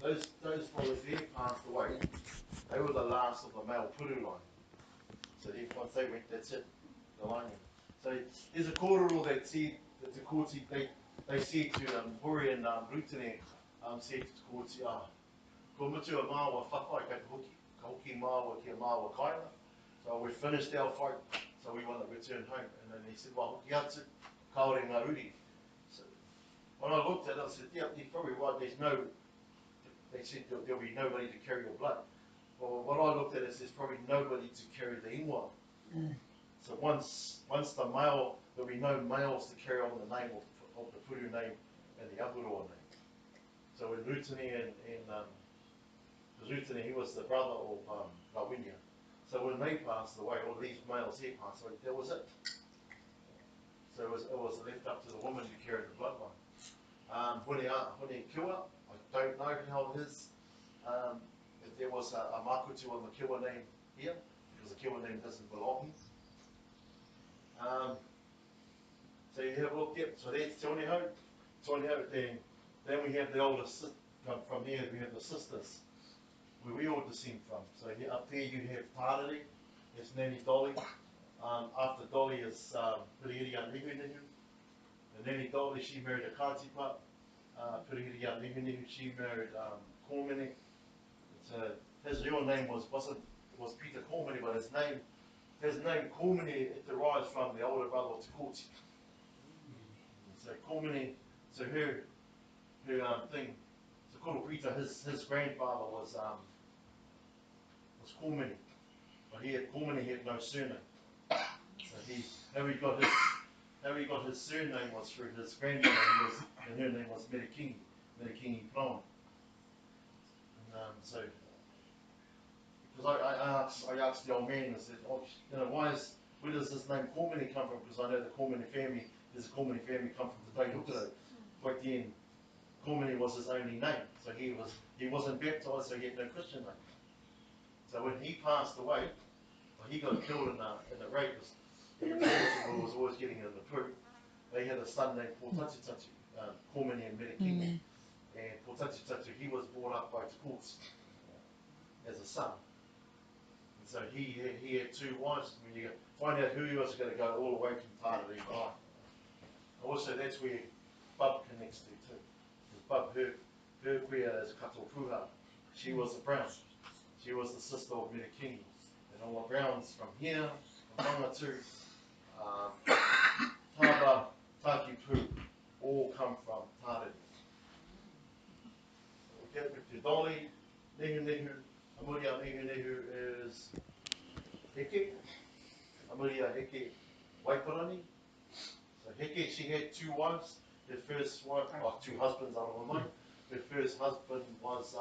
those fellas there passed away. They were the last of the male puru line. So once they went, that's it, the line. So there's a kōrero that said, that the kōti, they said to Hori and Rutene, said to kōti, ko mutu a māua whawhai kei te hoki, ka hoki māua ki a māua kaina. So we finished our fight, so we want to return home. And then he said, well, hoki atu, kaore ngā ruri. So when I looked at it, I said, yeah, you're probably right, they said there'll be nobody to carry your blood. Well, what I looked at is there's probably nobody to carry the ingoa. So once the male, there'll be no males to carry on the name of the puru name and the Ahuroa name. So when Rutene because Rutene, he was the brother of Rawinia. So when they passed away, all these males here passed away, that was it. So it was left up to the woman to carry the bloodline. Hone Kiwa, I don't know how it is. If there was a makutu on the Kiwa name here, because the Kiwa name doesn't belong here. So you have a look, yep, so that's Te Hau, then we have the oldest, from here we have the sisters, where we all descend from. So here, up there you have Tarere, that's Nanny Dolly. After Dolly is Pirihiria Nihu. And Nanny Dolly, she married a Kātipa. Pirihiria Nihu, she married Kōmene. His real name was Peter Kōmene, but his name Kōmene, it derives from the older brother of Te Kōti. So Kōmene, so her thing, so Koro Peter, his grandfather was Kōmene, but Kōmene had no surname. So how he got his surname was through his grandmother, and her name was Merikingi Plone. So because I asked the old man, I said, where does this name Kōmene come from? Because I know the Kōmene family, there's a Kōmene family come from the Taihukaro. Back then, Kōmene was his only name, so he wasn't baptised, so he had no Christian name. So when he passed away, he got killed in a rape. He was always getting in the pru. They had a son named Pōtatutatu, Kōmene and Merikingi. And Pōtatutatu, he was brought up by Te Kōti as a son. And so he had two wives. When you find out who he was going to go all the way from Tarere Marae. Also, that's where Bub connects to too. Because Bub, her queer is Kato Puha. She was a Brown. She was the sister of Merikingi. And all the Browns from here, from Mangatu, Taba, Takipu, all come from Tarere. We get with the Dolly, Nehu, Amuria Nehu is Heke, Amuria Heke Waiparani. So Heke, she had two wives. Her first wife, two husbands out of her mind. Her first husband was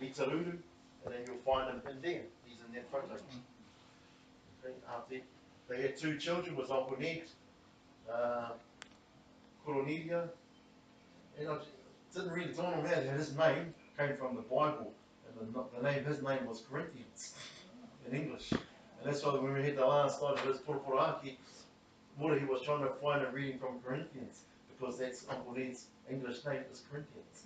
Litaruru, and then you'll find him in there. He's in that photo. Okay, they had two children with Uncle Ned, Koronelia, and I didn't really dawn on that his name came from the Bible, and his name was Corinthians in English. And that's why when we had the last night of his Poroporaki, he was trying to find a reading from Corinthians, because that's Uncle Ned's English name is Corinthians.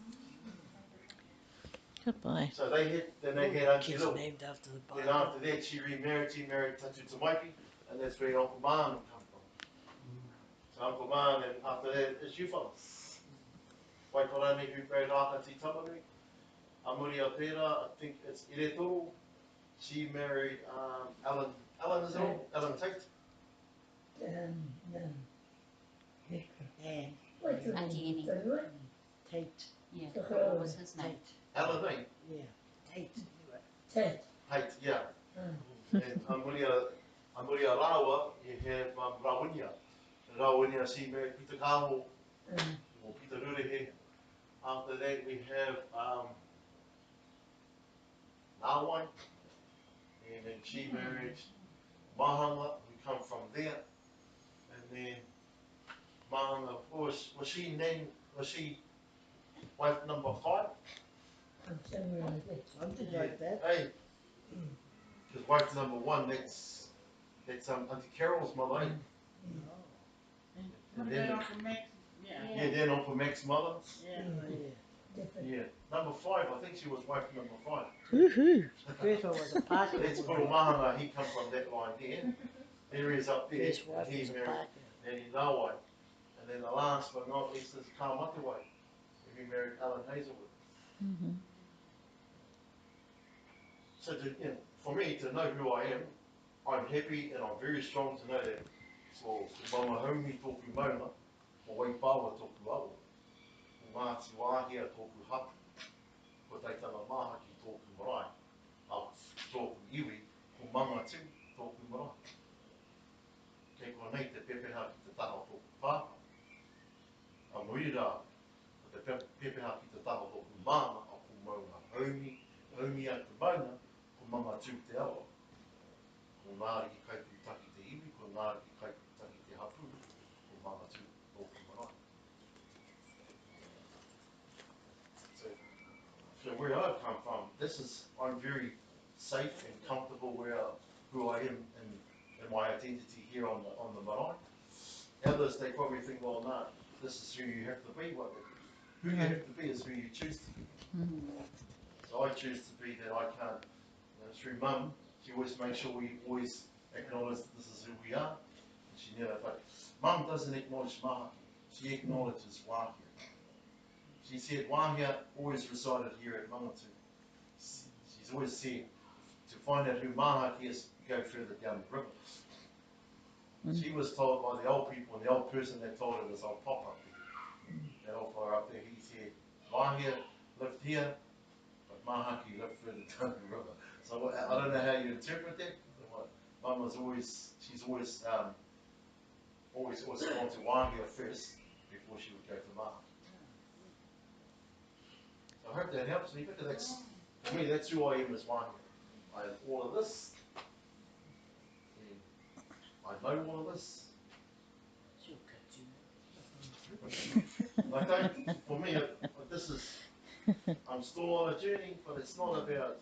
Goodbye. So they had Aunty Lil. Named after the Bible. Then after that she remarried Tatu Tamaiki, and that's where Uncle Man come from. So Uncle Man, and after that is you fellas. Waikorani who married Ākati Tamaru. Amuria Pera, I think it's Iretoro. She married Alan is it all? Alan Tate? No. Anne. Auntie Annie. Tate. Yeah, what was his name? Alan Tate? Yeah. Tate. Tate, yeah. And Amuria Rawa, you have Rawinia. Rawinia, she married Peter Kaho, or Peter Rurehe. After that we have Nawai, and then she married Mahanga, who come from there. And then Mahanga, of course, was she wife number 5? Something like that. Hey, because wife number 1, that's Auntie Carol's mother. And then Uncle Mac's mother. different. Yeah, number 5, I think she was wife number 5. Woohoo! First one was a Parker. That's Purumahanga, he come from that line there. There he is up there, First and wife he was a married Parker. Nanny Nawai. And then the last but not least is Kamatawai. He married Alan Hazelwood. Mm-hmm. So to, for me to know who I am, I'm happy and I'm very strong to know that so mama haumi tōku maunga, mo wai pāua tōku au, mo Ngāti Wāhia tōku hatu, ko teitanga maha ki tōku marae, au tōku iwi, ko mama tū tōku marae. Kei konei te pepeha ki te taha tōku pāpa, a muira ko te pepeha ki te taha tōku māna, a ko maunga haumi a te maunga, ko mama tū te awa. Ko Ngāri ki kaiputaki te iwi, ko Ngāri ki kaiputaki te hapu, ko mama tū tōku marae. So where I've come from, I'm very safe and comfortable who I am in my identity here on the marae. Others, they probably think, well, no, this is who you have to be. Who you have to be is who you choose to be. So I choose to be that I can't, through mum, she always makes sure we always acknowledge that this is who we are. And she never, but mum doesn't acknowledge maha, she acknowledges wahia. She said wahia always resided here at Mangatu. She's always said to find out who mahaki is, go further down the river. She was told by the old people, and the old person that told her was old Papa up there. That old fella up there, he said, wahia lived here, but mahaki lived further down the river. So I don't know how you interpret that. Mum was she's always gone to wahia first before she would go to maha. So I hope that helps me, because for me, that's who I am as wahia. I have all of this, and I know all of this. I don't, for me, I'm still on a journey, but it's not about,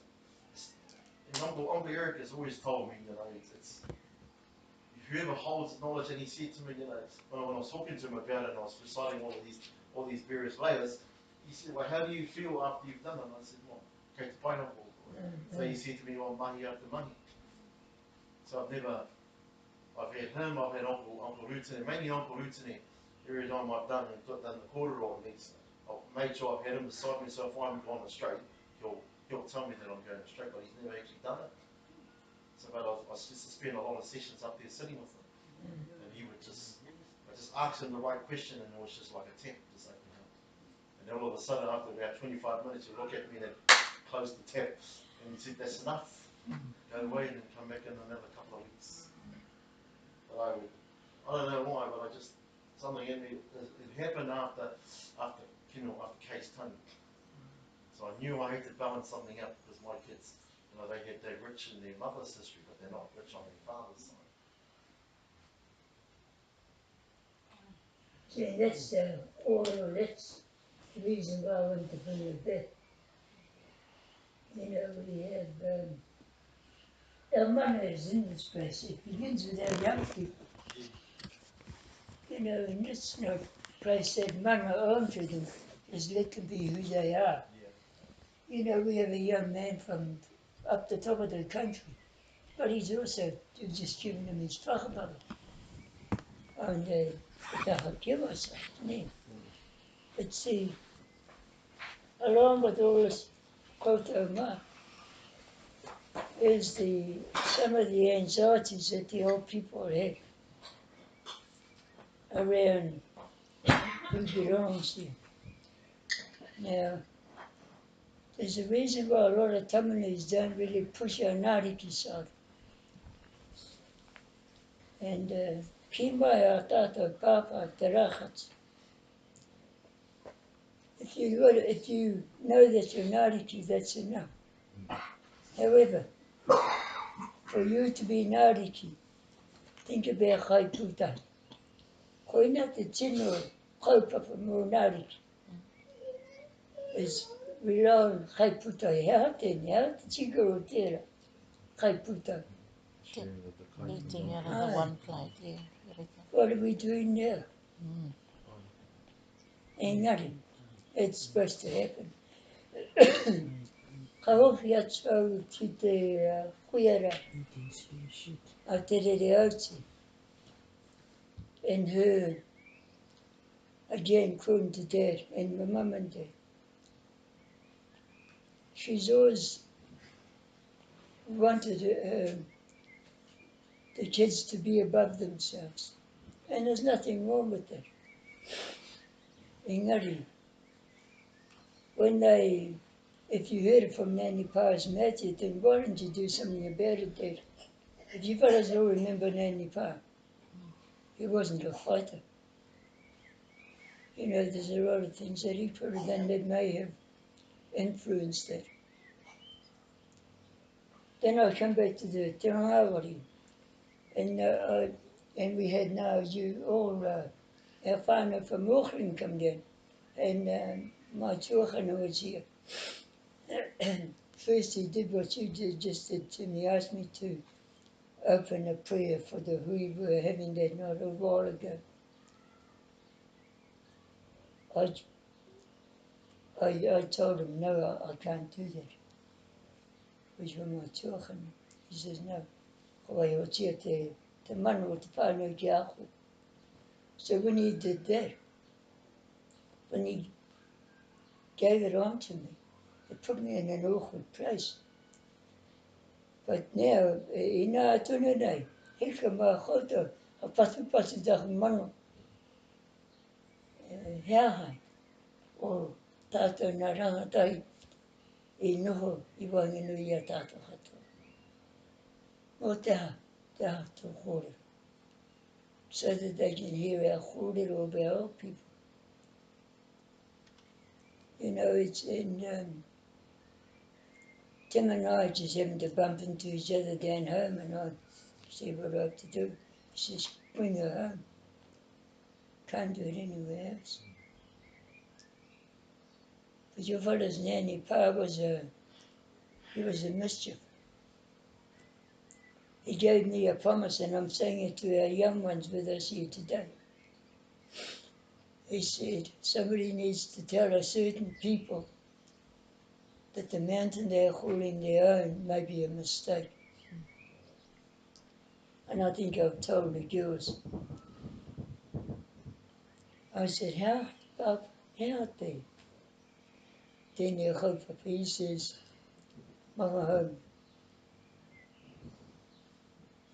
and Uncle Eric has always told me, it's if whoever holds knowledge, and he said to me, when I was talking to him about it, and I was reciting all these various layers, he said, well, how do you feel after you've done it? And I said, well, okay, to pineapple. So he said to me, well, money after money. So I've had him, I've had Uncle Rutene, mainly Uncle Rutene, every time I've done the korero on these, I've made sure I've had him beside me, so if I'm going astray, he'll tell me that I'm going astray, but he's never actually done it. So, but I used to spend a lot of sessions up there sitting with him, and he would I just asked him the right question, and it was just like a tap, just open up. And then all of a sudden, after about 25 minutes, you look at me and then close the tap, and he said, that's enough. Go away and then come back in another couple of weeks. But I don't know why, but something in me, it happened after Case Tony. So I knew I had to balance something up, because my kids, they're rich in their mother's history, but they're not rich on their father's side. See, that's the reason why I went to bring it back. We have our manners in this place. It begins with our young people. And it's not a place that mana on to them. Just let them be who they are. Yeah. We have a young man from up the top of the country, but he's also just giving them his whakapapa. And the hakewa side, But see, along with all this koutou ma, is some of the anxieties that the old people had around who belongs here. Now, there's a reason why a lot of tamanis don't really push our Ngāriki side. And ki mai a tātou pāpā te rākats. If you know that you're Ngāriki, that's enough. However, for you to be Ngāriki, think about kai pūtai. Koina te tino kaupapa mō Ngāriki is rely on kai pūtai. Hea te tigaro tērā, kai pūtai. Eating out of the one plate, yeah. What are we doing now? Engari, It's supposed to happen. Ka hofi atu au ki te huiara a te rere auti. And her, again, according to Dad and my mum and Dad, she's always wanted the kids to be above themselves. And there's nothing wrong with that. Engari, if you heard it from Nanny Pa's Matthew, then why don't you do something about it, Dad? If you fellas all remember Nanny Pa, he wasn't a fighter. You know, there's a lot of things that he could have done that may have influenced that. Then I come back to the Te Rangawari, and we had now you all, our whānau from Auckland come down, and my tuachana was here. First he did what you just did to me, asked me to open a prayer for the hui we were having that night a while ago. I told him, no, I can't do that. Which was my tuachana. He says, no. Kawai o tia te manu o te whānau ki aku. So when he did that, when he gave it on to me, it put me in an awkward place. But now, I nā tunu nei, hika mā koto, a patu taku manu, heahai, o tātou nā rangatai, I noho I wanginui a tātou hatoa. Mō te ha tō kōrero. So that they can hear our kōrero of our old people. You know, it's in, Tim and I just having to bump into each other down home, and I see what I have to do. He says, bring her home. Can't do it anywhere else. But your father's Nanny Pa he was a mischief. He gave me a promise, and I'm saying it to our young ones with us here today. He said, somebody needs to tell a certain people that the mountain they're calling their own may be a mistake. And I think I've told the girls. I said, how they? Then your whakapapa, he says, Manga home.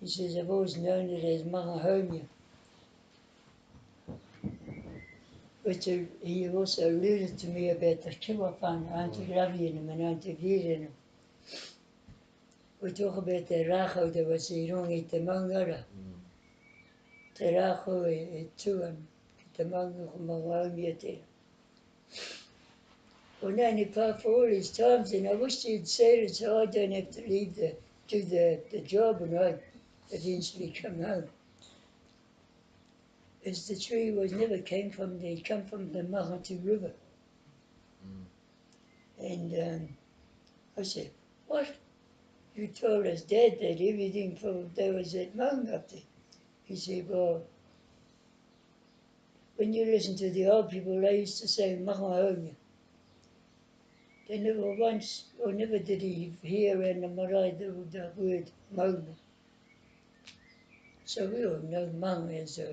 He says, I've always known it as Manga home. Which he also alluded to me about the kiwapana, aunty Ravi and aunty Vir and we talk about the rākau that was I rongi te maungara. Te rākau e tuan, te maunga ko maungaumia te. Well, Nanny Pa for all his times, and I wish he'd said it so I don't have to leave do the job when I eventually come home. As the tree never came from there, it came from the Mahatu River. And I said, what? You told us, Dad, that everything there was at Maunga up there. He said, well, when you listen to the old people, they used to say Mahaonga. They never once, or never did he hear in the marae the word Maunga. So we all know Maunga as a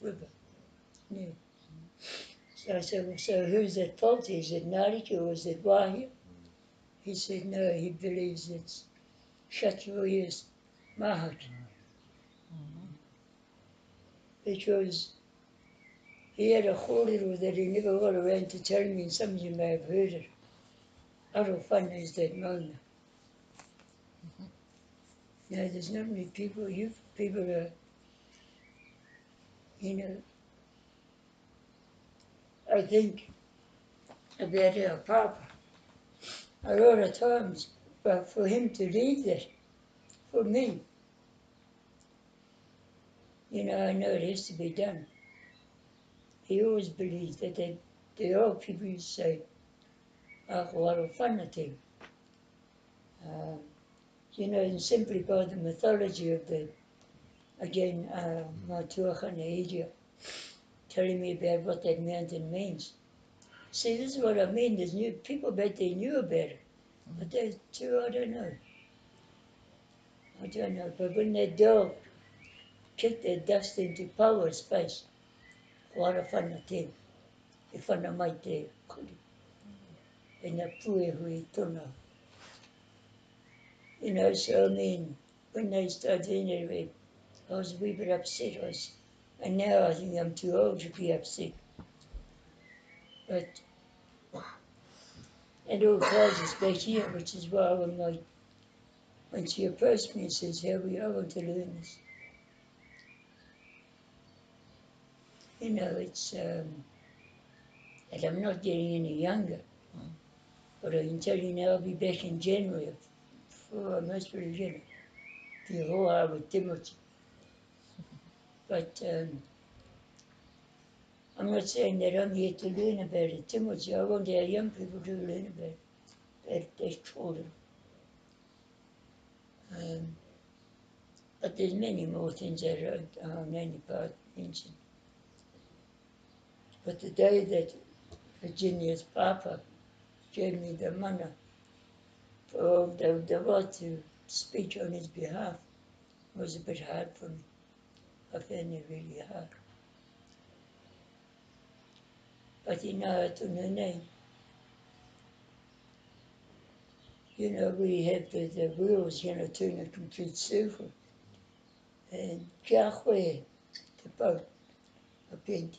river. Yeah. So I said, well, so who's at fault? Is it Nāriki or is it Wahia? He said, no, he believes it's Shatui's Mahaki. Because he had a kōrero that he never got around to telling me, and some of you may have heard it. Arowhana is that Maunga. Now, there's not many people, people are, you know, I think about our Papa a lot of times, but for him to leave that, for me, you know, I know it has to be done. He always believed that the old people used to say, Arowhana te. You know, and simply by the mythology of again, my tuachana Edia, telling me about what that mountain means. See, this is what I mean. There's new people bet they knew about it. But there's two, I don't know. I don't know. But when that dog kicked that dust into power space, what a fun thing. E whana mai te kuri. E na pue hui tona. You know, so I mean, when they started anyway, I was a wee bit upset. And now I think I'm too old to be upset. But it all ties us back here, which is why when she approached me and says, "How we are going to learn this?" You know, it's and I'm not getting any younger. But I can tell you now, I'll be back in January for most really, you know, the hoa with Timothy. But I'm not saying that I'm here to learn about it. Timothy, I want our young people to learn about it. That's children. But there's many more things that I'm only part mentioned. But the day that Virginia's Papa gave me the mana for the right to speak on his behalf was a bit hard for me. I found it really hard. But you know, to the name, you know, we have the wheels, you know, turn a complete circle. And Yahweh, the boat, a painting.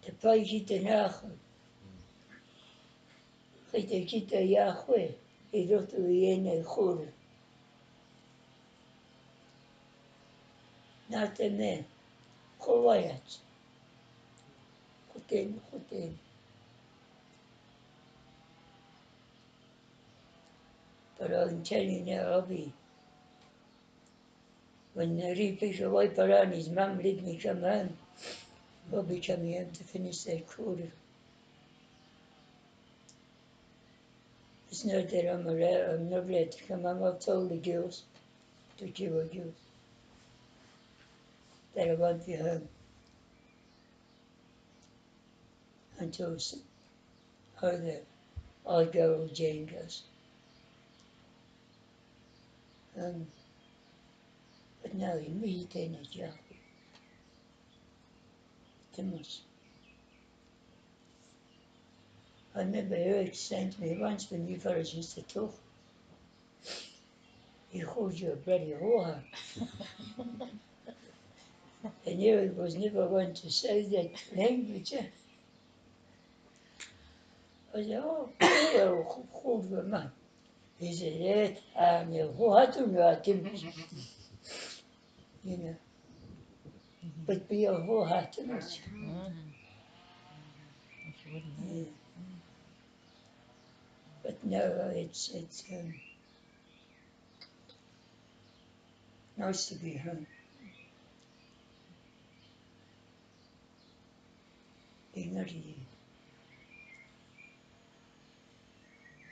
The pai ki te nāko. Kei te ki te Yahweh, I roto I ene kore. Nā te mea, ko wai atu. Ko tēnu, ko tēnu. But I can tell you now, I'll be, when Ripika Waiparani's mum let me come home, I'll be coming home to finish that quarter. It's not that I'm not allowed to come home. I've told the girls, the Kiwa girls, that I won't be home until either I go or Jane goes. But no, in me tēnā Yahweh. Te mos. I remember Eric saying to me once when you fellas used to talk, he called you a bloody whoreheart. And Eric was never one to say that language. I said, oh, well, called you a man. He said, that, whohatu ngā timus. You know, but be a whohatu ngā. Yeah. But no, it's nice to be home. Engari,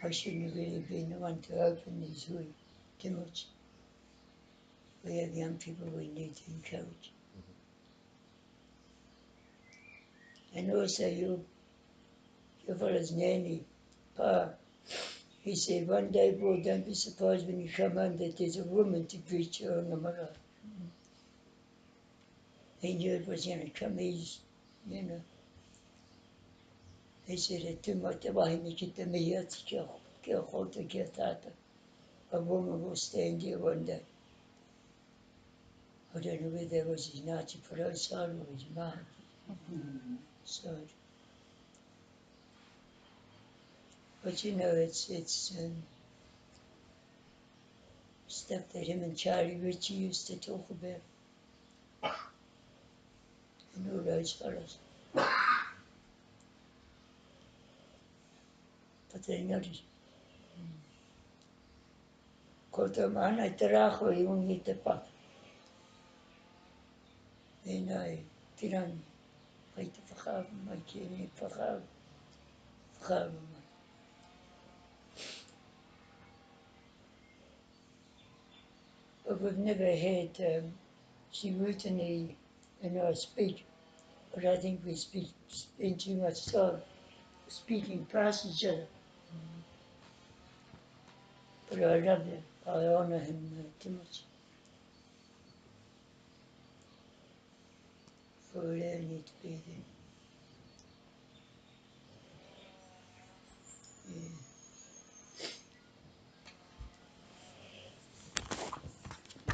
I shouldn't have really been the one to open these hui too much. We have young people we need to encourage. And also your fella's nanny, Pa, he said one day, boy, don't be surprised when you come home that there's a woman to greet you on the marae. He knew it was going to come easy, you know. He said, e tūma te wahine ki te mihi ati kia hota kia tata. A woman will stand here one day. I don't know whether that was his Ngāti Porou side or his Mahi side. But you know, it's stuff that him and Charlie Ritchie used to talk about. And all those fellas. But they're not. Ko tō mana te rāko I ungi te paka. E nai, tirangi, kai te whakaawa mai ki ni whakaawa mai. But we've never had, she written in our speech, But I think we spend too much time speaking past each other. But I love him. I honour him too much. For allowing me to be there. Yeah.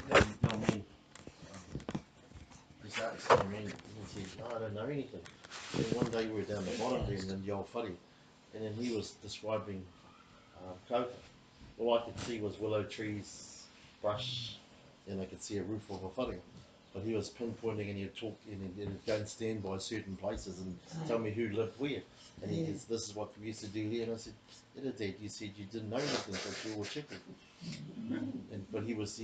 You know what I mean? Just asked, I mean, he said, no, I don't know anything. And one day we were down the bottom there and then the old whare, and then he was describing Kota. All I could see was willow trees, brush, and I could see a roof of a whare. But he was pinpointing and he'd talk and he'd go and stand by certain places and tell me who lived where. And he goes, this is what we used to do here. And I said, yeah, Dad, you said you didn't know anything, but you were checking. But he was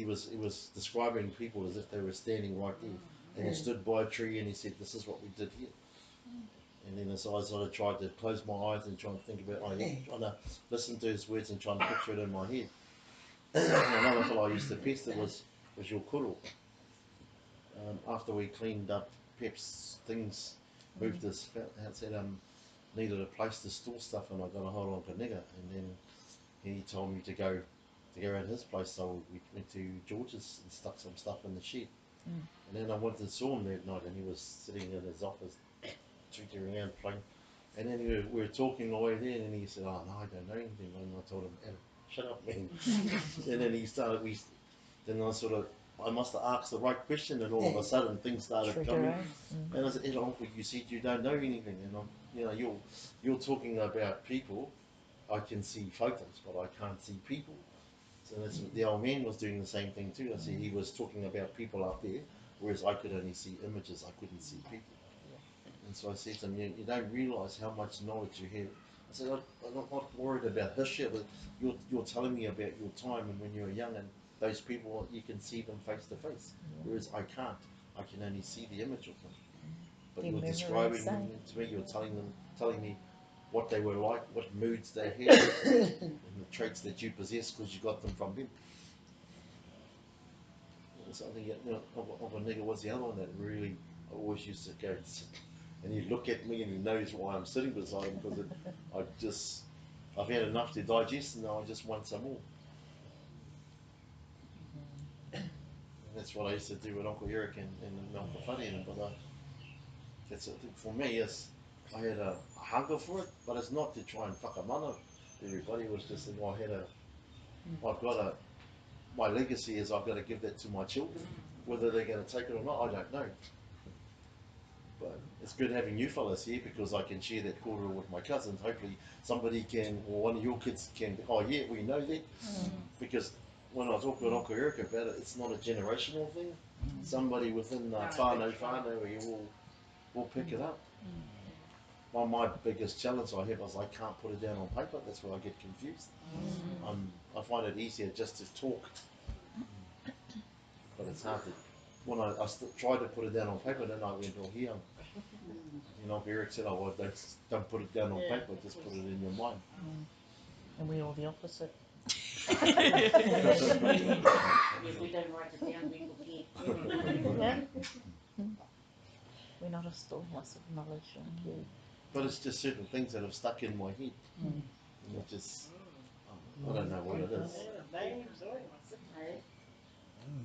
describing people as if they were standing right there. And he stood by a tree and he said, this is what we did here. And then as I sort of tried to close my eyes and try and think about my head, trying to listen to his words and trying to picture it in my head. Another fellow I used to pester was your kuro. After we cleaned up Pep's things, moved his house, said needed a place to store stuff, and I got a hold on Nigger, and then he told me to go around his place, so we went to George's and stuck some stuff in the shed. And then I went and saw him that night, and he was sitting in his office, tweeting around playing. And then we were talking away there, and he said, "Oh no, I don't know anything." And I told him, "Adam, shut up, man." And then he started. Then I must have asked the right question, and all of a sudden things started coming. And I said, "Hey, Uncle, you said you don't know anything, and you're talking about people. I can see photos, but I can't see people." So that's the old man was doing the same thing too. I said he was talking about people up there, whereas I could only see images. I couldn't see people. And so I said to him, you don't realise how much knowledge you have. I said, I'm not worried about history, but you're telling me about your time and when you were young, and those people, you can see them face to face, whereas I can't. I can only see the image of them. But you're describing them to me, you're telling me what they were like, what moods they had, and the traits that you possess because you got them from them. So I think, Uncle Nigger was the other one that really I always used to go and he'd look at me and he knows why I'm sitting beside him because I've had enough to digest and now I just want some more. And that's what I used to do with Uncle Eric and Uncle Whare, but that's it. For me, I had a hunger for it, but it's not to try and whakamana everybody. It was just that my legacy is I've got to give that to my children. Whether they're going to take it or not, I don't know. But it's good having you fellas here because I can share that quarter with my cousins. Hopefully somebody can, or one of your kids can, oh yeah, we know that. Because when I talk with Uncle Eric about it, it's not a generational thing. Somebody within the whānau will pick it up. My biggest challenge I have is I can't put it down on paper. That's where I get confused. I find it easier just to talk, but it's hard to. When I tried to put it down on paper, then I went, oh here. You know, Eric said, oh, well, don't put it down on paper, just put it in your mind. And we're all the opposite. If we don't write it down, we forget. We're not a storehouse of knowledge, like you. But it's just certain things that have stuck in my head. And it just, I don't know what it is.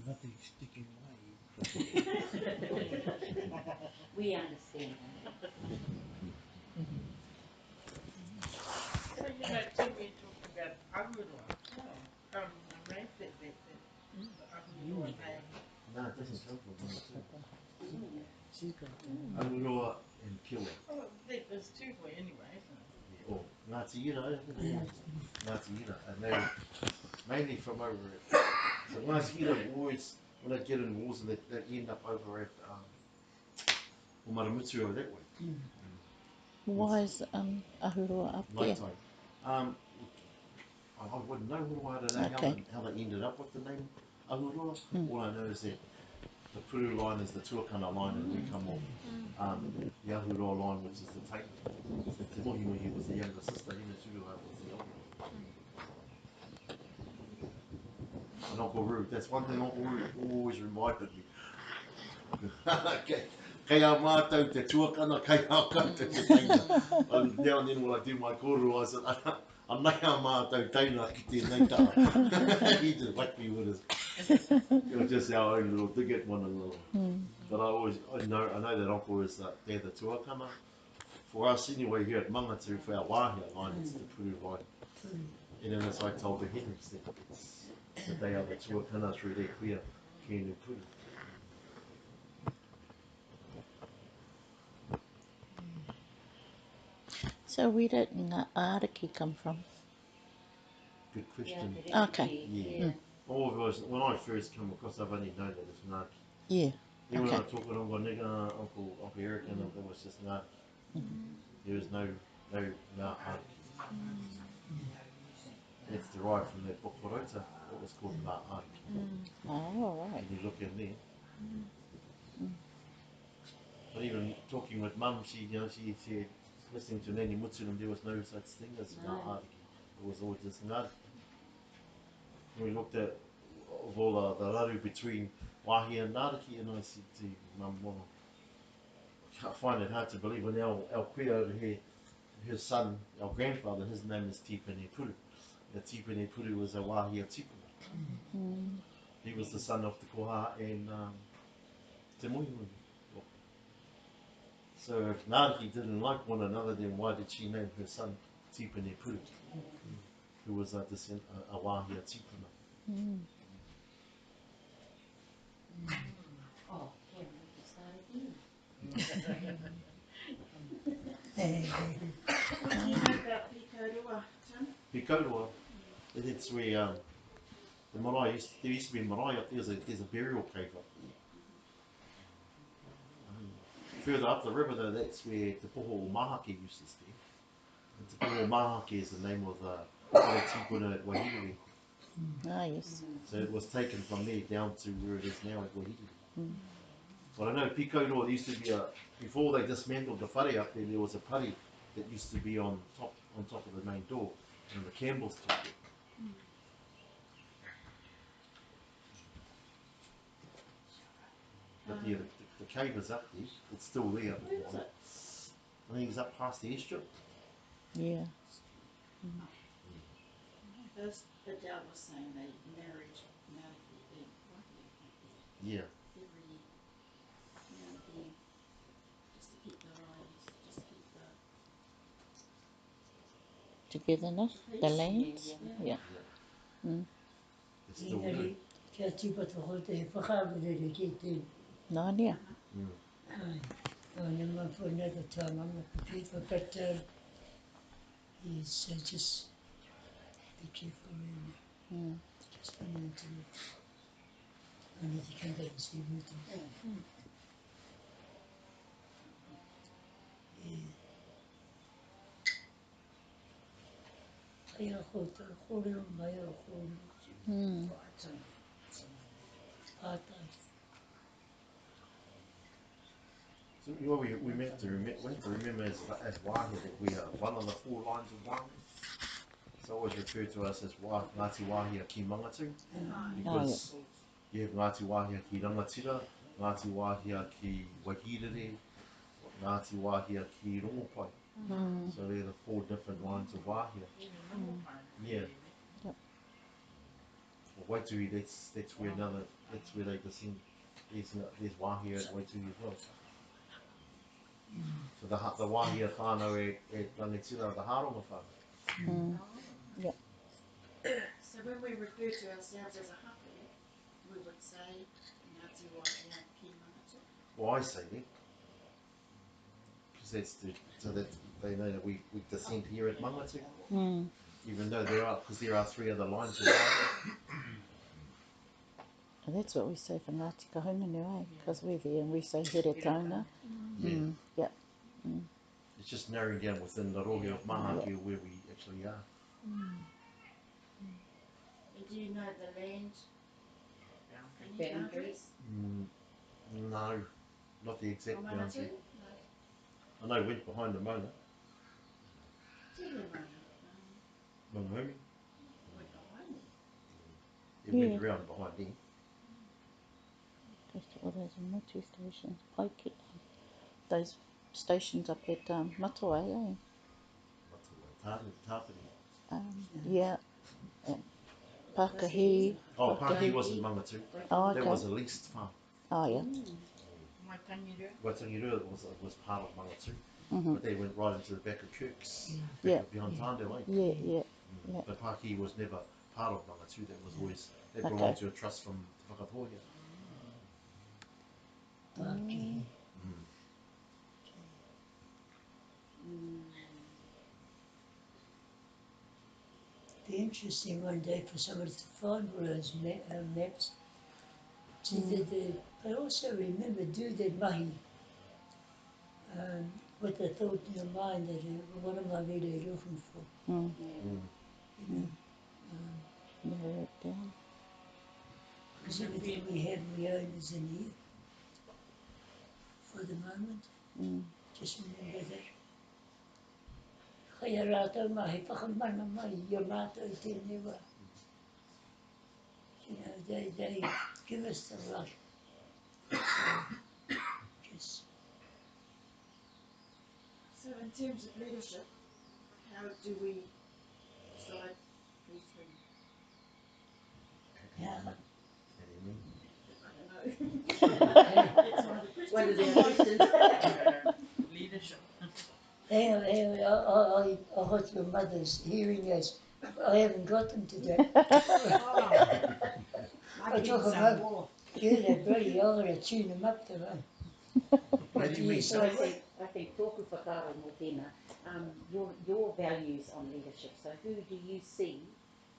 Nothing sticking in my head. We understand. So Tim, you talked about ahurua. I'm amazed that the ahurua name. No, it doesn't come from me too. She's got Aurora and Pure. Oh, there's two way anyway, isn't it? Yeah, or Ngāti Ira, I think. Ngāti Ira. And they were mainly from over at. So Ngāti Ira always, when they get in wars, and they end up over at Omaramutu over that way. Why is Ahurua up there? Nighttime. I wouldn't know I don't know how they ended up with the name Ahurua. All I know is that the Puru line is the Tuakana line and we come off the Ahurua line, which is the Taina. So Te Mohimohi was the younger sister, Hina Turuha was the elder one. And Uncle Roo, that's one thing Uncle Roo always reminded me. Okay, Kei a mātou te tuakana, kei a koutou te teina. And now and then when I do my kōrero, I said, a nei a mātou teina ki tēnei tā. He just whacked me with his, it was just our own little dig at one another. But I know that Uncle is they're the tuakana. For us anyway here at Mangatu, for our wāhia line, it's the puru line. And then as I told the Henrys, that they are the tuakana through their queer kēnu puru. So where did ngā āriki come from? Good question. Okay. Yeah. All of us, when I first come across, I've only known that it's Ngāti. Yeah. Even when I Okay. talk with Uncle Nigga, Uncle Eric, and it was just Ngāti. There was no Ngāti. It's derived from that book Porota, what was called Ngāti. Oh, all right. And you look in there. But even talking with Mum, she listening to Nani Mutsunam, there was no such thing as Ngāti. It was always just Ngāti. We looked at of all the raru between Wāhi and Ngāriki, and I said to Mum, well, I find it hard to believe when our queer over here, his son, our grandfather, his name is Tipene Puru. The Tipene Puru was a Wāhi Tipuna. He was the son of Te Koha and Te Mohihui. So if Ngāriki didn't like one another, then why did she name her son Tipene Puru, who was a Wāhi Tipuna? Oh, Karen, we can start again. What do you know about Pikorua, Tim? Pikorua, it's where the marae there used to be a marae up there. There's a burial cave up there. Further up the river though, that's where Te Poho o Mahake used to stay. And Te Poho o Mahake is the name of the tipuna at Wahiri. Ah, yes. So it was taken from there down to where it is now at Wahiri. But I know Pikorua, there used to be before they dismantled the whare up there, there was a pari that used to be on top of the main door, and the Campbells took it. But yeah, the cave is up there. It's still there. Where is it? I think it's up past the airstrip. Yeah. First, Adele was saying they married Ngāriki and Wāhi Yeah. every year. Ngāriki, just to keep the lines, just to keep the Togetherness, the lands. Yeah. It's still there. Kia tīpata hote e whakāwerere ki tēnu. Nānia. Ai, and then one for another time, I'm not prepared for, but yes, just be careful and just remember to I need to come back and see Ruth. Kai a kōta, kōrero mai a kōrero. Pātai. So we have to remember as Wāhi that we are one of the four lines of Wāhi. It's always referred to us as Ngāti Wāhi ki Mangatu, because you have Ngāti Wāhi ki Rangatira, Ngāti Wāhi ki Wahirere, Ngāti Wāhi ki Rongopai. So they're the four different lines of Wāhi. Yeah. Yep. Well, Waituri, that's where they descend. There's Wāhi at Waituri as well. So the Wāhi whānau at Rangatira, the Haronga whānau. Yep. So when we refer to ourselves as a hape, we would say Ngāti Wāhi ki Mangatu. Well, I say that. Because so that they know that we descend here at Mangatu. Even though there are three other lines of Wāhi. And that's what we say for Ngāti Kahungunu, because we're there and we say here taonga. Yeah. It's just narrowing down within the rohe of Mahaki where we actually are. Do you know the land boundaries? No, not the exact boundary. No. I know it went behind the Mona. Tere Mona. Mangumi. Went behind it. It went around behind him. Just all those motu stations, Paiki. those stations up at Matuai, eh? Tāpiri. Yeah, and Pakahi. Oh, Pāki wasn't Mangatū. Oh, That okay. was a leased farm. Oh, yeah. Waitangira. Was part of Mangatū. Mm-hmm. But they went right into the back of Kirk's, Yeah. behind Tāndeo, eh? Yeah, yeah, yeah. But Pāki was never part of Mangatū. That was always, that Okay. belonged to a trust from Te Whakatohia. Pāki. Be interesting one day for somebody to find all those maps. But also remember, do that mahi with the thought in your mind that what am I really looking for? Mm. You know, Narrow it down. because everything we have, we own is in here for the moment. Just remember that. Kaya rātou mahi whakamana mai i o mātou tēnei wā. You know, they give us the right. So, just So in terms of leadership, how do we decide who's who? yeah. How do you mean? I don't know. It's one of the questions. One of the questions. Leadership. Hang on, I got your mother's hearing aids. I haven't got them today. I took get them up. some more. Yeah, they're bloody, I'm going to tune them up today. How do you mean? So I think tōku whakaaro mō tēnā, your values on leadership. So who do you see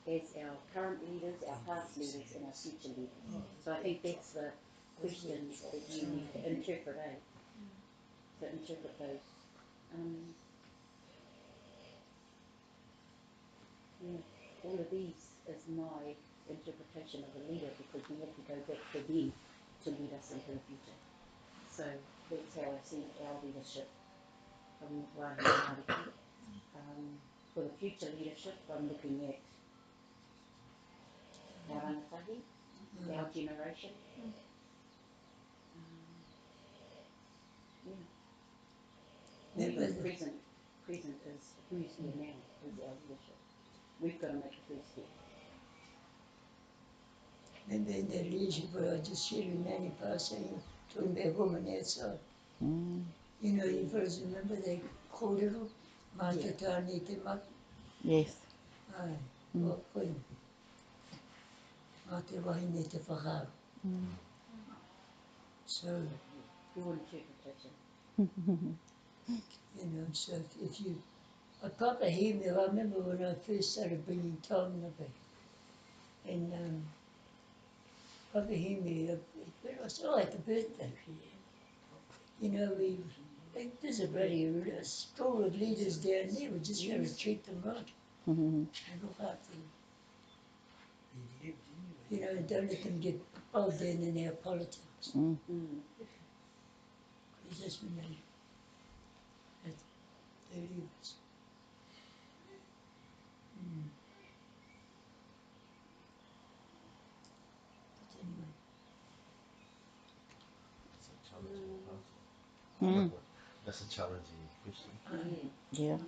as our current leaders, our past leaders, and our future leaders? So I think that's the questions that you need to interpret, to interpret those. All of these is my interpretation of a leader, because we have to go back to them to lead us into the future. So that's how I see our leadership. For the future leadership, I'm looking at our rangatahi, our generation. Remember The present is who's here now, is our leadership. We've got to make the first step. Remember in the leadership where I just shared with Manny passing, talking about women outside. You know, you fellas remember they called it all? Māta tāne te maki. Yes. Ai, o koe. Mā te wahine te whakaaro. So, Your interpretation. you know, so if you, Papa hear me, I remember when I first started bringing taonga back. And Papa hear me, it was like a birthday. You know, there's a bloody school of leaders down there, we just got to treat them right and look after them. You know, don't let them get bogged down in our politics. Because that's when they leave us. But anyway. That's a challenging part. That's a challenging question. Yeah.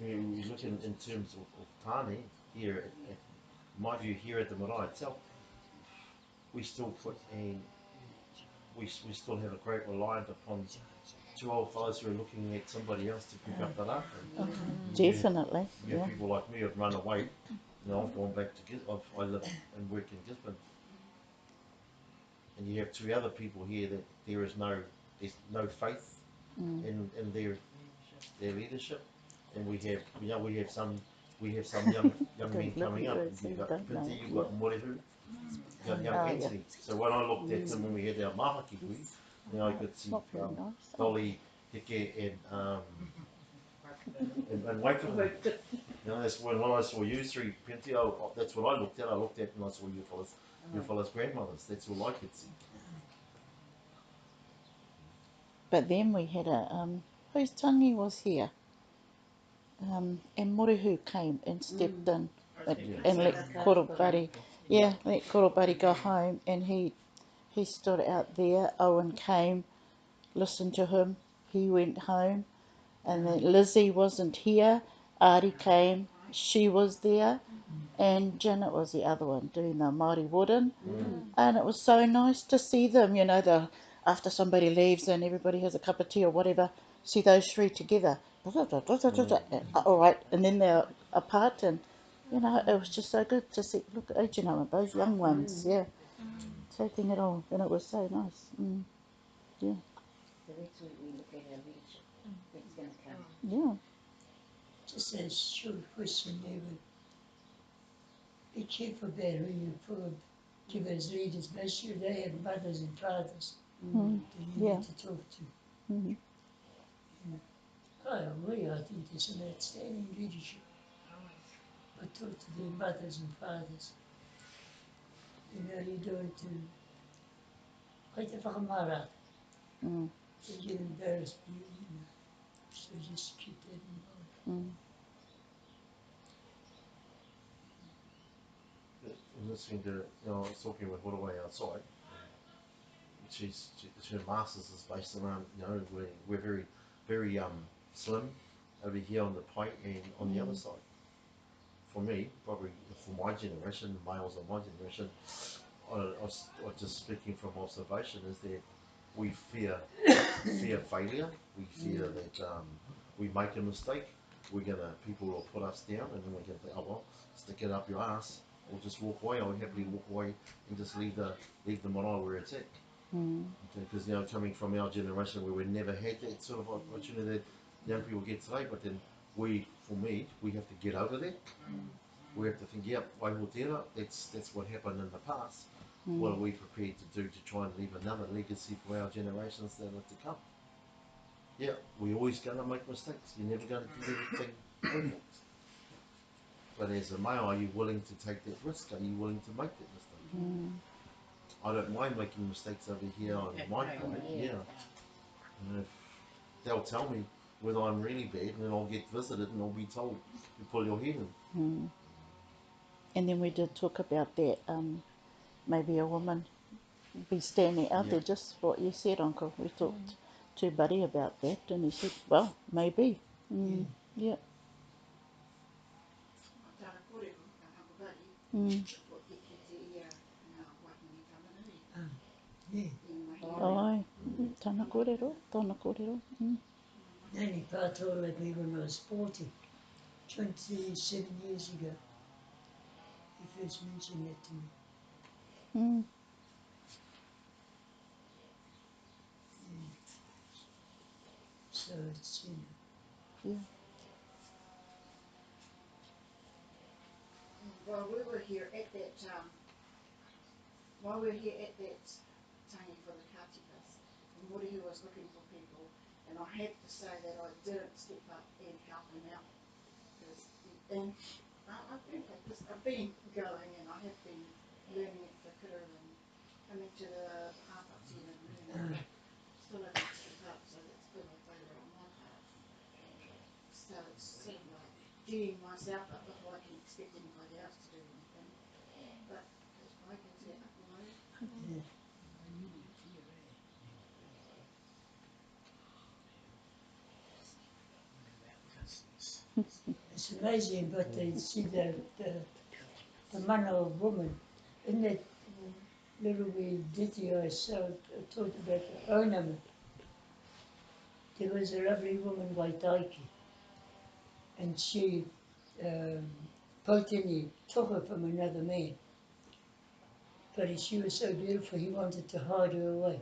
We look in terms of tāne here, at my view here at the marae itself, we still put we still have a great reliance upon two old fellows who are looking at somebody else to pick up the raka. Definitely. You have people like me who've run away. You know, I've gone back to Gisborne. I live and work in Gisborne. And you have two other people here that there's no faith in their leadership. And we have some young men coming up. You've got Pinti, you've got Morehu, young Anthony. So when I looked at them when we had our mahaki hui, you know, I could see Dolly, Heke, and Waikato. You know, that's when I saw you three, Pinti, that's what I looked at. I looked at and I saw your fellas grandmothers. That's all I could see. But then we had whose tangi was here? And Morehu came and stepped in and let Korobari, let Korobari go home, and he he stood out there. Owen came, listened to him. He went home. And then Lizzie wasn't here. Ari came. She was there. And Janet was the other one doing the Māori wooden. And it was so nice to see them, you know, after somebody leaves and everybody has a cup of tea or whatever, see those three together. All right, and then they're apart, and, you know, it was just so good to see, look at, you know, those young ones, yeah, taking it all, and it was so nice. Yeah. So that's where we look at our leadership. That's going to come. Yeah. Just a short question there, but be careful about who you give as leaders. Make sure they have mothers and fathers Mm. that you Yeah. need to talk to. Mm-hmm. I agree, I think there's some outstanding leadership. But talk to their mothers and fathers. You know, you don't quite a whakamara. Mm. They get embarrassed, you know. So just keep that in mind. Mm. Listening to, you know, I was talking with Horaway outside. Her masters is based around, you know, we're very, very slim over here on the point and on the other side. For me, probably for my generation, the males of my generation, I just speaking from observation, is that we fear failure. We fear that we make a mistake. People will put us down, and then we're gonna think, oh well, stick it up your ass, or just walk away. I'll happily walk away and just leave the marae where it's at. Because, you know, coming from our generation where we never had that sort of opportunity that young people get today, but then we have to get over that. We have to think, yeah, waiho that's what happened in the past. What are we prepared to do to try and leave another legacy for our generations that are to come? Yeah, we're always going to make mistakes. You're never going to do anything perfect. But as a male, are you willing to take that risk? Are you willing to make that mistake? I don't mind making mistakes over here on my point. Yeah. And if they'll tell me whether I'm really bad, and then I'll get visited and I'll be told, you pull your head in. And then we did talk about that, maybe a woman be standing out there, just what you said, Uncle. We talked to Buddy about that, and he said, well, maybe. Yeah. Tāna kōrero, ka hapabari, ko te ki te ia ngā wahine tamanui. Yeah. I mahi Ai, tāna kōrero, tāna kōrero. Nanny Pa told me when I was 40, 27 years ago. He first mentioned that to me. So it's, you know. Yeah. While we were here at that, tangi for the katikas, the morihi was looking for people, and I have to say that I didn't step up and help him out. And I've been going, and I have been learning at whakara and coming to the hāpati and learning. Still haven't stepped up, so that's been a failure on my part. So it's sort of like geeing myself up before I can expect anybody else to do anything. But as Michael's here, Yeah. It's amazing, but they see the mana of woman in that little wee ditty I taught about the Onama. There was a lovely woman by Taiki, and she Potini took her from another man. But she was so beautiful, he wanted to hide her away.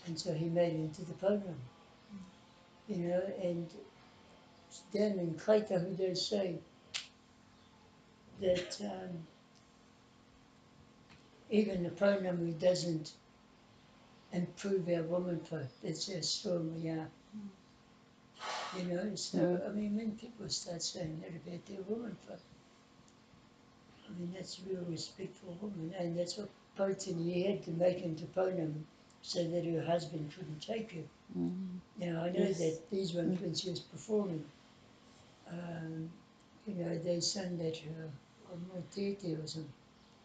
And so he made her into the program. You know, and down in Kaitahu they say that even the pronoun doesn't improve our woman folk. That's how strong we are. You know, so I mean, when people start saying that about their woman folk, I mean, that's real respect for women, and that's what Potini had to make into pronoun so that her husband couldn't take her. Now, I know that these ones, when she was performing, you know, they sang that Tete or something,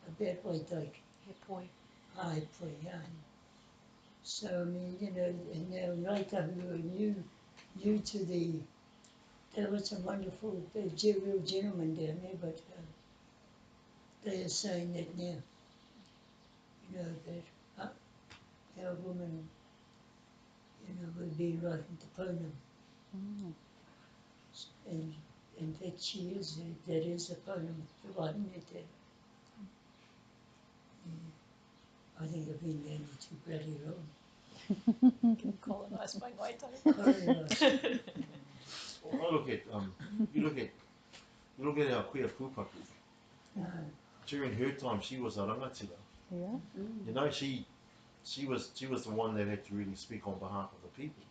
about Waitaki. He poi. high prayer. So, I mean, you know, and now later who are new to there was some wonderful, real gentlemen down there, but they are saying that now, you know, that our woman, you know, would be writing to Ponam, Mm. and that she is, that is a Ponam, the one that, I think I've been down there too bloody long. Colonised by white Colonised. Well, I look at you look at our queer pūpaku. During her time, she was a rangatira. Yeah. You know, she was the one that had to really speak on behalf of the people.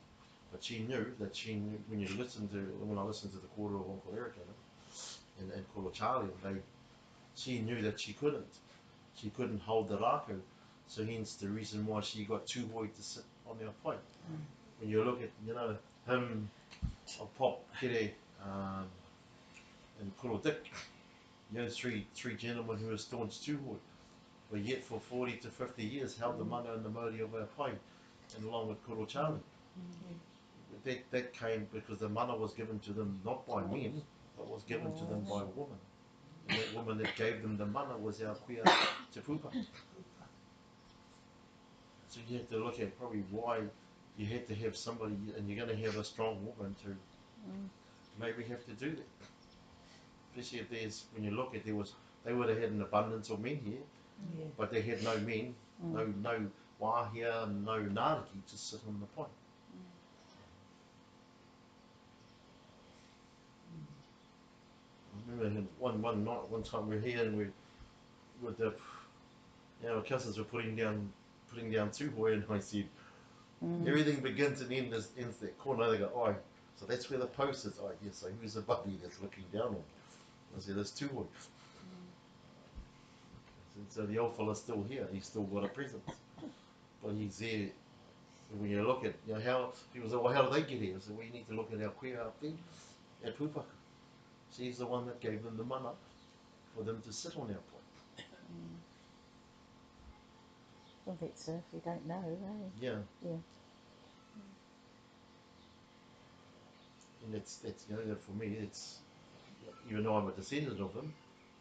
But she knew when you listen to when I listened to the quarter of Uncle Eric and Kolo Charlie, she knew that she couldn't hold the raku. So hence the reason why she got two boys to sit on our plate. When you look at him, Pop Kere, and Kolo Dick, three gentlemen who were staunch tūhoi, but yet for 40 to 50 years held the mana and the mauri of our pai, and along with Koro Charlie. That came because the mana was given to them not by men, but was given to them by a woman. And that woman that gave them the mana was our queer te pupa. So you have to look at probably why you had to have somebody, and you're going to have a strong woman to maybe have to do that. Especially if when you look at they would have had an abundance of men here, but they had no men, no wahia, no naraki to sit on the point. I remember one time we were here and our cousins were putting down tūhoi, and I said, everything begins and ends that corner. They go, oh, so that's where the post is. Oh, yes, so who's the buddy that's looking down on? I said, there's tūhoi. So the old fella's still here. He's still got a presence, but he's there. When you look at how people say, well, how do they get here? So we need to look at our queer up there at Pūpaku. She's the one that gave them the mana for them to sit on our point. Well, that's if you don't know, eh? Yeah. Yeah. And that's for me, it's even though I'm a descendant of them,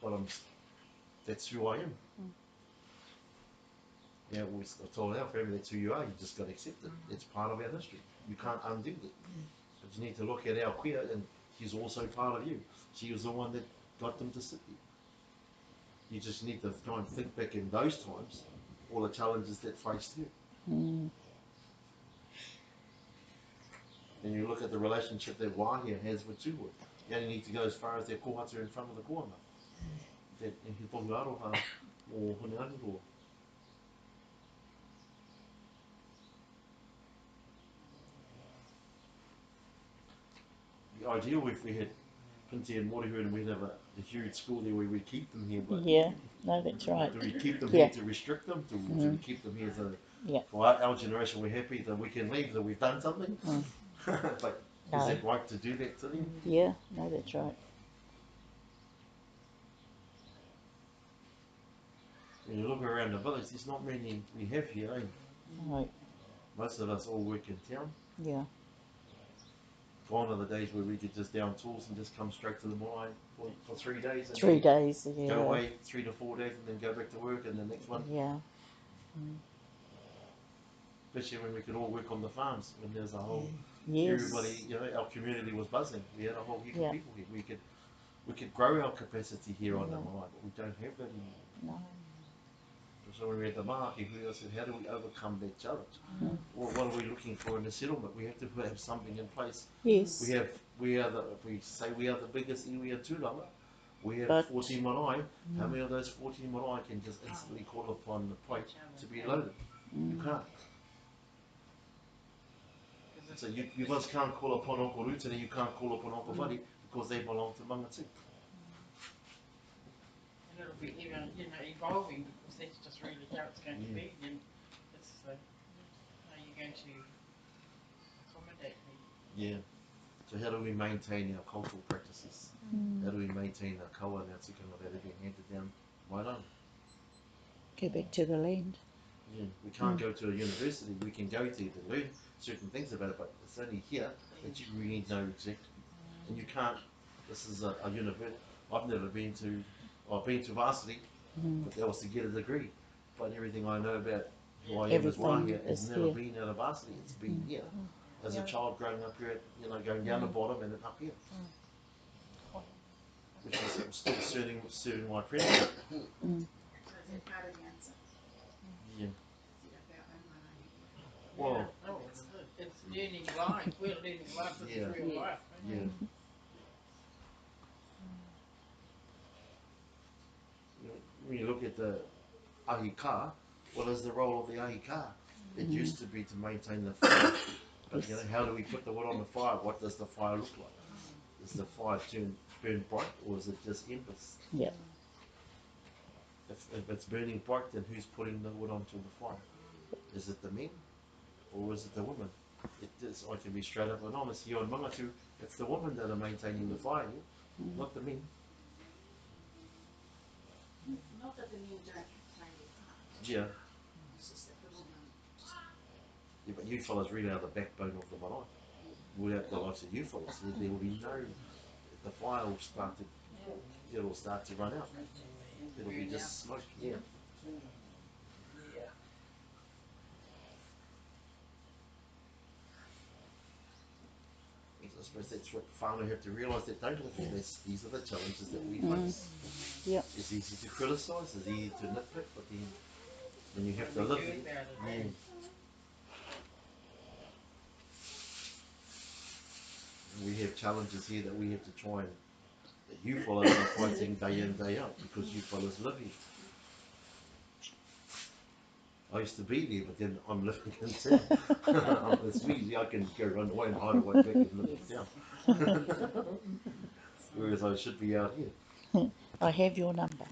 but that's who I am. Yeah, I told our family that's who you are. You just got to accept it. It's part of our history. You can't undo that. But you need to look at our queer, and she's also part of you. She was the one that got them to sit there. You just need to try and think back in those times, all the challenges that faced you. And you look at the relationship that Wahia has with Tūhoi. You only need to go as far as their kohatu in front of the kohanga. That he tohu aroha o hone aniroa. The ideal if we had Pinti and Morihu and we'd have a huge school there where we keep them here, but Yeah, no, that's right. do we keep them here to restrict them? Do we keep them here for our generation? We're happy that we can leave, that we've done something. But is it right to do that to them? Yeah, no, that's right. When you look around the village, there's not many we have here, eh? Right. Most of us all work in town. Yeah. Gone are the days where we could just down tools and just come straight to the mine for 3 days. And 3 days, yeah. Go away 3 to 4 days and then go back to work and the next one. Yeah. Especially when we could all work on the farms, when there's a whole, Yes. everybody, our community was buzzing. We had a whole heap of people here. We could grow our capacity here on the mine, but we don't have that anymore. No. So when we had the Mahaki, we said, how do we overcome that challenge? Well, what are we looking for in a settlement? We have to have something in place. Yes. We say we are the biggest iwi in Tūranga. We have 14 marae. How many of those 14 marae can just instantly call upon the plate to be loaded? You can't. So you just can't call upon Uncle Rutene, you can't call upon Uncle Buddy because they belong to Mangatu. And it'll be even, evolving because that's just really how it's going to be. And it's how you're going to accommodate me. Yeah. So how do we maintain our cultural practices? How do we maintain our kawa and our tikanga that are being handed down right on? Go back to the land. Yeah, we can't go to a university. We can go to learn certain things about it, but it's only here that you really know exactly. And you can't. This is a university. I've never been to. I've been to varsity, but that was to get a degree. But everything I know about who I am as Everything Wahia has is never here. been out of varsity. It's been here as a Yeah. child growing up here. Going down the bottom and then up here, which is still serving my friends. So is that part of the answer? Yeah. Is it about unveiling? Well, Oh, it's learning life. We're learning life. This yeah, is real Yeah. life. yeah. When you look at the ahika, what is the role of the ahika? It used to be to maintain the fire. But Yes. how do we put the wood on the fire? What does the fire look like? Is the fire burn bright, or is it just embers? Yeah. If it's burning bright, then who's putting the wood onto the fire? Is it the men, or is it the women? I can be straight up and honest. Here in Mangatu, it's the women that are maintaining the fire, not the men. Not that the men don't have to play their part. Yeah. It's just that the women just Yeah, but you fellas really are the backbone of the marae. Without the likes of you fellas, there will be no. The fire will start to. It'll start to run out. It'll be just smoke. Yeah. I suppose that's what whānau have to realise that don't live here. These are the challenges that we face. Yep. It's easy to criticise, it's easy to nitpick, but then when you have to We live do here, about it. we have challenges here that we have to try and that you fellas are fighting day in, day out because you fellas live here. I used to be there, but then I'm living in town. It's easy, I can go run away and hide away back and live in town. Whereas I should be out here. I have your number.